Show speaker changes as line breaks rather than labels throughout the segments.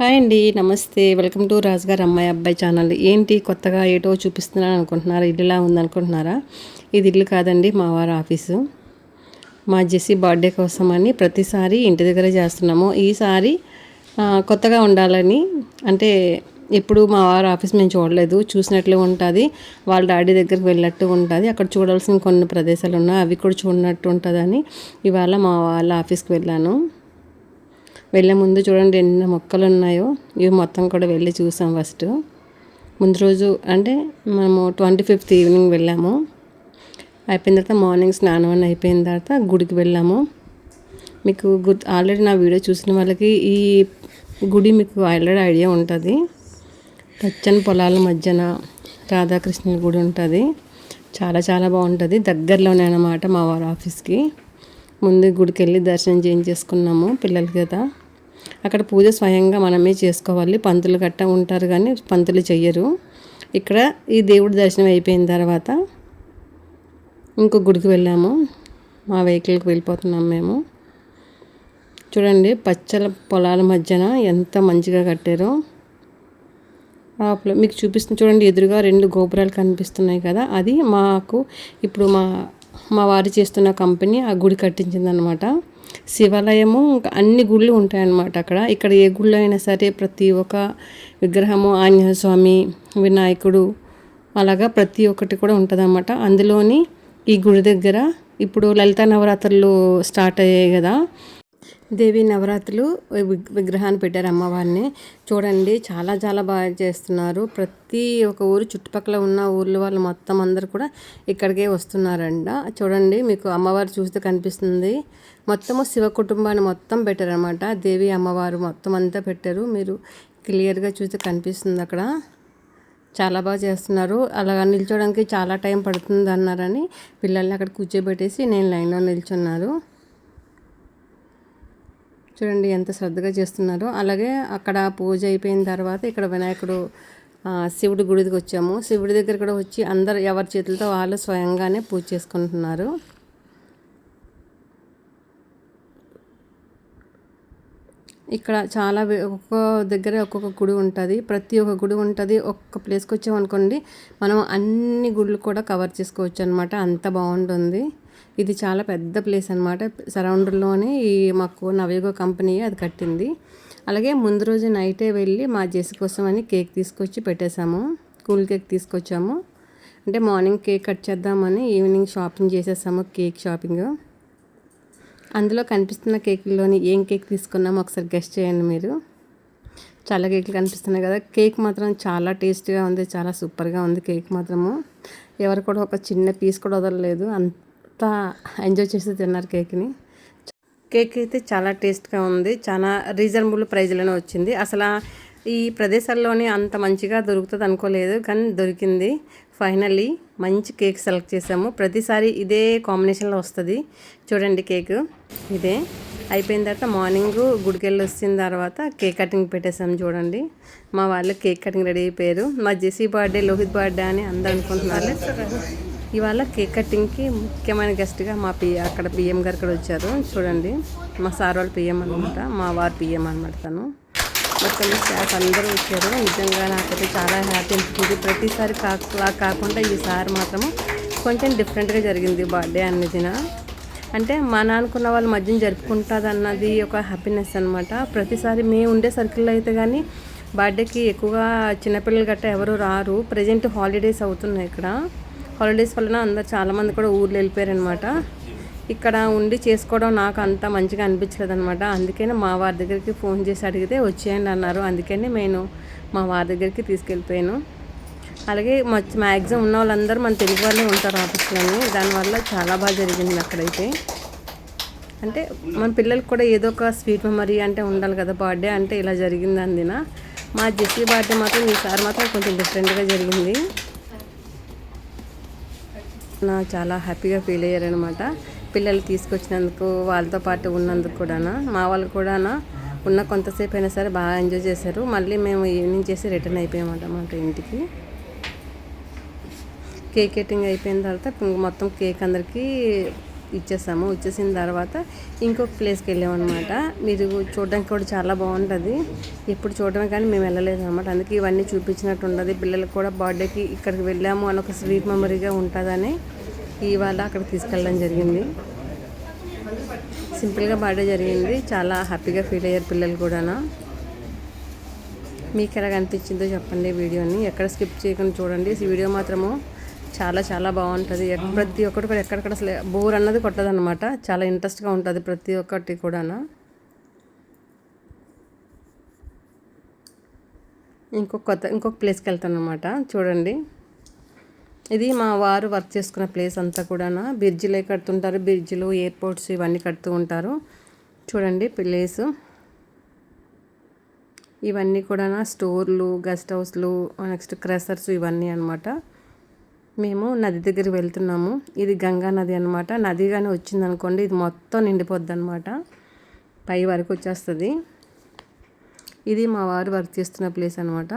Hi అండి, నమస్తే. Welcome to రాజుగారి అమ్మాయి అబ్బాయి ఛానల్. ఏంటి కొత్తగా ఏటో చూపిస్తున్నాను అనుకుంటున్నారా? ఇల్లులా ఉందనుకుంటున్నారా? ఇది ఇల్లు కాదండి, మా వారి ఆఫీసు. మా జెస్సీ బర్త్డే కోసం అని ప్రతిసారి ఇంటి దగ్గరే చేస్తున్నాము. ఈసారి కొత్తగా ఉండాలని, అంటే ఎప్పుడు మా వారి ఆఫీస్ మేము చూడలేదు, చూసినట్లు ఉంటుంది. వాళ్ళ డాడీ దగ్గరికి వెళ్ళినట్టు ఉంటుంది. అక్కడ చూడాల్సిన కొన్ని ప్రదేశాలు ఉన్నాయి, అవి కూడా చూడనట్టు ఉంటుందని ఇవాళ మా వాళ్ళ ఆఫీస్కి వెళ్ళాను. వెళ్ళే ముందు చూడండి ఎన్ని మొక్కలు ఉన్నాయో. ఇవి మొత్తం కూడా వెళ్ళి చూసాం. ఫస్ట్ ముందు రోజు అంటే మనము 25th ఈవినింగ్ వెళ్ళాము. అయిపోయిన తర్వాత మార్నింగ్ స్నానం అని అయిపోయిన తర్వాత గుడికి వెళ్ళాము. మీకు ఆల్రెడీ నా వీడియో చూసిన వాళ్ళకి ఈ గుడి మీకు ఆల్రెడీ ఐడియా ఉంటుంది. పచ్చని పొలాల మధ్యన రాధాకృష్ణుల గుడి ఉంటుంది. చాలా చాలా బాగుంటుంది. దగ్గరలోనే అన్నమాట మా వారి ఆఫీస్కి. ముందు గుడికి వెళ్ళి దర్శనం చేయించేసుకున్నాము పిల్లల చేత. అక్కడ పూజ స్వయంగా మనమే చేసుకోవాలి. పంతులు గట్ట ఉంటారు కానీ పంతులు చెయ్యరు. ఇక్కడ ఈ దేవుడి దర్శనం అయిపోయిన తర్వాత ఇంకో గుడికి వెళ్ళాము. మా వెహికల్కి వెళ్ళిపోతున్నాం మేము. చూడండి పచ్చల పొలాల మధ్యన ఎంత మంచిగా కట్టారో. మీకు చూపిస్తుంది చూడండి, ఎదురుగా 2 గోపురాలు కనిపిస్తున్నాయి కదా. అది మాకు ఇప్పుడు మా వారు చేస్తున్న కంపెనీ ఆ గుడి కట్టించిందనమాట. శివాలయము ఇంకా అన్ని గుళ్ళు ఉంటాయన్నమాట అక్కడ. ఇక్కడ ఏ గుళ్ళు అయినా సరే ప్రతి ఒక్క విగ్రహము, ఆంజనేయ స్వామి, వినాయకుడు, అలాగా ప్రతి ఒక్కటి కూడా ఉంటుందన్నమాట. అందులోని ఈ గుడి దగ్గర ఇప్పుడు లలితా నవరాత్రులు స్టార్ట్ అయ్యాయి కదా. దేవి నవరాత్రులు విగ్రహాన్ని పెట్టారు అమ్మవారిని. చూడండి చాలా చాలా బాగా చేస్తున్నారు. ప్రతి ఒక్క ఊరు చుట్టుపక్కల ఉన్న ఊర్ల వాళ్ళు మొత్తం అందరు కూడా ఇక్కడికే వస్తున్నారంట. చూడండి మీకు అమ్మవారు చూస్తే కనిపిస్తుంది. మొత్తము శివ కుటుంబాన్ని మొత్తం పెట్టారనమాట. దేవి అమ్మవారు మొత్తం అంతా పెట్టారు. మీరు క్లియర్గా చూస్తే కనిపిస్తుంది అక్కడ. చాలా బాగా చేస్తున్నారు. అలా నిల్చోడానికి చాలా టైం పడుతుంది అన్నారని పిల్లల్ని అక్కడ కూర్చోబెట్టేసి నేను లైన్లో నిల్చున్నారు. చూడండి ఎంత శ్రద్ధగా చేస్తున్నారో. అలాగే అక్కడ పూజ అయిపోయిన తర్వాత ఇక్కడ వినాయకుడు శివుడి గుడికి వచ్చాము. శివుడి దగ్గర కూడా వచ్చి అందరు ఎవరి చేతులతో వాళ్ళు స్వయంగానే పూజ చేసుకుంటున్నారు. ఇక్కడ చాలా ఒక్కొక్క దగ్గర ఒక్కొక్క గుడి ఉంటుంది. ప్రతి ఒక్క గుడి ఉంటుంది. ఒక్క ప్లేస్కి వచ్చామనుకోండి మనం అన్ని గుళ్ళు కూడా కవర్ చేసుకోవచ్చు అనమాట. అంత బాగుంటుంది. ఇది చాలా పెద్ద ప్లేస్ అనమాట. సరౌండర్లోనే ఈ మాకు నవయుగ కంపెనీ అది కట్టింది. అలాగే ముందు రోజు నైటే వెళ్ళి మా జెస్సీ కోసం అని కేక్ తీసుకొచ్చి పెట్టేశాము. కూల్ కేక్ తీసుకొచ్చాము. అంటే మార్నింగ్ కేక్ కట్ చేద్దామని ఈవినింగ్ షాపింగ్ చేసేసాము. Cake shopping. అందులో కనిపిస్తున్న కేకుల్లోని ఏం కేక్ తీసుకున్నామో ఒకసారి గెస్ట్ చేయండి మీరు. చాలా కేకులు కనిపిస్తున్నాయి కదా. కేక్ మాత్రం చాలా టేస్ట్గా ఉంది. చాలా సూపర్గా ఉంది కేక్ మాత్రము. ఎవరు కూడా ఒక చిన్న పీస్ కూడా వదలలేదు. అంతా ఎంజాయ్ చేసి తిన్నారు కేక్ని. కేక్ అయితే చాలా టేస్ట్గా ఉంది. చాలా రీజనబుల్ ప్రైజ్లోనే వచ్చింది. అసలు ఈ ప్రదేశాల్లోనే అంత మంచిగా దొరుకుతుంది అనుకోలేదు, కానీ దొరికింది. ఫైనల్లీ మంచి కేక్ సెలెక్ట్ చేసాము. ప్రతిసారి ఇదే కాంబినేషన్లో వస్తుంది. చూడండి కేక్ ఇదే. అయిపోయిన తర్వాత మార్నింగ్ గుడికి వెళ్ళి వచ్చిన తర్వాత కేక్ కటింగ్ పెట్టేసాము. చూడండి మా వాళ్ళు కేక్ కటింగ్ రెడీ అయిపోయారు. మా జెస్సీ బర్త్డే, లోహిత్ బర్త్డే అని అందరూ అనుకుంటున్నారు. ఇవాళ కేక్ కటింగ్కి ముఖ్యమైన గెస్ట్గా అక్కడ పిఎం గారు కూడా వచ్చారు. చూడండి మా సార్ వాళ్ళు పిఎం అనమాట, మా వారు పిఎం అనమాట. తను మొత్తం స్టాఫ్ అందరూ వచ్చారు. నిజంగా నాకైతే చాలా హ్యాపీ అనిపించింది. ప్రతిసారి కాకుండా ఈసారి మాత్రము కొంచెం డిఫరెంట్గా జరిగింది బర్త్డే అన్నదిన. అంటే మన అనుకున్న వాళ్ళ మధ్యన జరుపుకుంటుంది అన్నది ఒక హ్యాపీనెస్ అనమాట. ప్రతిసారి మేము ఉండే సర్కిల్లో అయితే కానీ బర్త్డేకి ఎక్కువగా చిన్నపిల్లలు గట్రా ఎవరు రారు. ప్రజెంట్ హాలిడేస్ అవుతున్నాయి ఇక్కడ. హాలిడేస్ వలన అందరు చాలామంది కూడా ఊర్లో వెళ్ళిపోయారనమాట. ఇక్కడ ఉండి చేసుకోవడం నాకు అంత మంచిగా అనిపించలేదు అనమాట. అందుకనే మా వారి దగ్గరికి ఫోన్ చేసి అడిగితే వచ్చేయండి అన్నారు. అందుకని నేను మా వారి దగ్గరికి తీసుకెళ్ళిపోయాను. అలాగే మ్యాక్సిమం ఉన్న వాళ్ళందరూ మన తెలుగు వాళ్ళే ఉంటారు ఆఫీస్లోని. దానివల్ల చాలా బాగా జరిగింది అక్కడైతే. అంటే మన పిల్లలకు కూడా ఏదో ఒక స్వీట్ మెమరీ అంటే ఉండాలి కదా. బర్త్డే అంటే ఇలా జరిగింది అందిన. మా జెస్సీ బర్త్డే మాత్రం ఈసారి మాత్రం కొంచెం డిఫరెంట్గా జరిగింది. చాలా హ్యాపీగా ఫీల్ అయ్యారనమాట. పిల్లలు తీసుకొచ్చినందుకు, వాళ్ళతో పాటు ఉన్నందుకు కూడా. మా వాళ్ళు కూడా ఉన్న కొంతసేపు అయినా సరే బాగా ఎంజాయ్ చేశారు. మళ్ళీ మేము ఈవినింగ్ చేసి రిటర్న్ అయిపోయామన్నమాట ఇంటికి. కేక్ కటింగ్ అయిపోయిన తర్వాత మొత్తం కేక్ అందరికీ ఇచ్చేసాము. ఇచ్చేసిన తర్వాత ఇంకొక ప్లేస్కి వెళ్ళామన్నమాట. మీరు చూడడానికి కూడా చాలా బాగుంటుంది. ఎప్పుడు చూడడమే కానీ మేము వెళ్ళలేదు అనమాట. అందుకే ఇవన్నీ చూపించినట్టు ఉండదు. పిల్లలకు కూడా బర్త్డేకి ఇక్కడికి వెళ్ళాము అని ఒక స్వీట్ మెమరీగా ఉంటుందని ఇవాళ అక్కడికి తీసుకెళ్ళడం జరిగింది. సింపుల్గా బర్త్డే జరిగింది. చాలా హ్యాపీగా ఫీల్ అయ్యారు పిల్లలు కూడా. మీకు ఎలా అనిపించిందో చెప్పండి వీడియోని. ఎక్కడ స్కిప్ చేయకుండా చూడండి. ఈ వీడియో మాత్రము చాలా చాలా బాగుంటుంది. ప్రతి ఒక్కటి కూడా ఎక్కడెక్కడ అసలు బోర్ అన్నది కొట్టదనమాట. చాలా ఇంట్రెస్ట్గా ఉంటుంది ప్రతి ఒక్కటి కూడా. ఇంకొక ప్లేస్కి వెళ్తాను అనమాట. చూడండి, ఇది మా వారు వర్క్ చేసుకున్న ప్లేస్ అంతా కూడా. బ్రిడ్జిలే కడుతుంటారు. బ్రిడ్జిలు, ఎయిర్పోర్ట్స్ ఇవన్నీ కడుతూ ఉంటారు. చూడండి ప్లేసు. ఇవన్నీ కూడా స్టోర్లు, గెస్ట్ హౌస్లు, నెక్స్ట్ క్రెషర్స్ ఇవన్నీ అనమాట. మేము నది దగ్గరికి వెళ్తున్నాము. ఇది గంగా నది అనమాట. నది కానీ వచ్చిందనుకోండి ఇది మొత్తం నిండిపోద్ది అనమాట. పై వరకు వచ్చేస్తుంది. ఇది మా వారు వర్క్ చేస్తున్న ప్లేస్ అనమాట.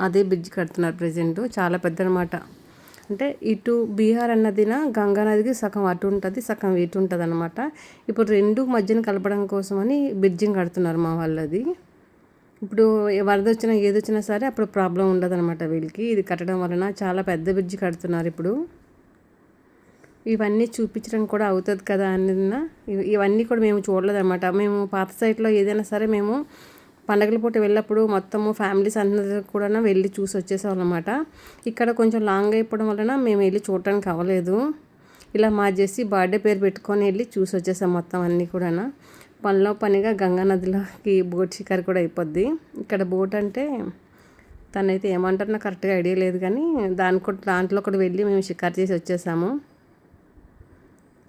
అదే బ్రిడ్జ్ కడుతున్నారు ప్రజెంట్. చాలా పెద్ద అనమాట. అంటే ఇటు బీహార్ అన్నదిన గంగా నదికి సగం అటు ఉంటుంది, సగం ఇటు ఉంటుంది అనమాట. ఇప్పుడు రెండు మధ్యన కలపడం కోసమని బ్రిడ్జింగ్ కడుతున్నారు మా వాళ్ళది. ఇప్పుడు వరద వచ్చినా ఏది వచ్చినా సరే అప్పుడు ప్రాబ్లం ఉండదు అనమాట వీళ్ళకి. ఇది కట్టడం వలన చాలా పెద్ద బ్రిడ్జ్ కడుతున్నారు ఇప్పుడు. ఇవన్నీ చూపించడం కూడా అవుతుంది కదా అన్న ఇవన్నీ కూడా మేము చూడలేదన్నమాట. మేము పాత సైట్లో ఏదైనా సరే మేము పండగల పూట వెళ్ళినప్పుడు మొత్తము ఫ్యామిలీస్ అందరూ కూడా వెళ్ళి చూసి వచ్చేసాం అనమాట. ఇక్కడ కొంచెం లాంగ్ అయిపోవడం వలన మేము వెళ్ళి చూడటానికి అవ్వలేదు. ఇలా మా జెస్సీ బర్త్డే పేరు పెట్టుకొని వెళ్ళి చూసి వచ్చేసాం మొత్తం అన్నీ కూడా. పనిలో పనిగా గంగా నదిలోకి బోట్ షికారు కూడా అయిపోద్ది. ఇక్కడ బోట్ అంటే తనైతే ఏమంటారో నాకు కరెక్ట్గా ఐడియా లేదు, కానీ దాంట్లో కూడా వెళ్ళి మేము షికారు చేసి వచ్చేసాము.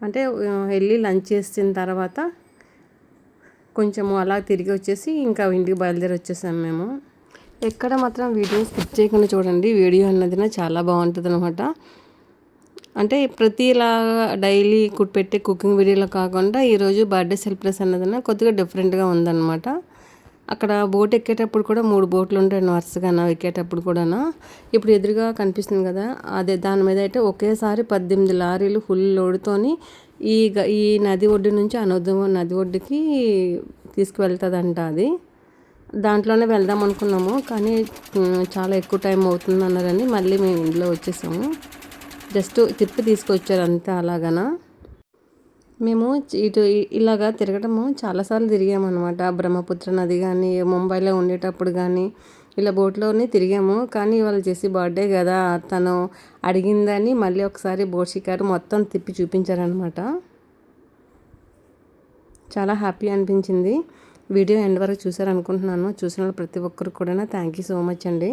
అంటే వెళ్ళి లంచ్ చేసిన తర్వాత కొంచెము అలా తిరిగి వచ్చేసి ఇంకా ఇంటికి బయలుదేరి వచ్చేసాము మేము. ఎక్కడ మాత్రం వీడియో స్కిప్ చేయకుండా చూడండి. వీడియో అన్నది చాలా బాగుంటుంది అనమాట. అంటే ప్రతిలా డైలీ పెట్టే కుకింగ్ వీడియోలో కాకుండా ఈరోజు బర్త్డే సెలబ్రేషన్ అన్నది కొద్దిగా డిఫరెంట్గా ఉందన్నమాట. అక్కడ బోట్ ఎక్కేటప్పుడు కూడా 3 బోట్లు ఉంటాయి వరుసగా ఎక్కేటప్పుడు కూడా. ఇప్పుడు ఎదురుగా కనిపిస్తుంది కదా, అదే దాని మీద అయితే ఒకేసారి 18 లారీలు ఫుల్ లోడుతోని ఈ నది ఒడ్డు నుంచి అనోదం నది ఒడ్డుకి తీసుకువెళ్తుందంట. అది దాంట్లోనే వెళ్దాం అనుకున్నాము, కానీ చాలా ఎక్కువ టైం అవుతుంది అన్నారని మళ్ళీ మేము ఇంట్లో వచ్చేసాము. జస్ట్ తిప్పి తీసుకొచ్చారు అంతే. అలాగనా మేము ఇటు ఇలాగా తిరగడము చాలాసార్లు తిరిగామన్నమాట. బ్రహ్మపుత్ర నది కానీ, ముంబైలో ఉండేటప్పుడు కానీ ఇలా బోట్లోనే తిరిగాము. కానీ ఇవాళ చేసి బర్త్డే కదా, తను అడిగిందని మళ్ళీ ఒకసారి బోట్ షికారు మొత్తం తిప్పి చూపించారనమాట. చాలా హ్యాపీ అనిపించింది. వీడియో ఎండ్ వరకు చూసారనుకుంటున్నాను. చూసిన ప్రతి ఒక్కరు కూడా థ్యాంక్ యూ సో మచ్ అండి.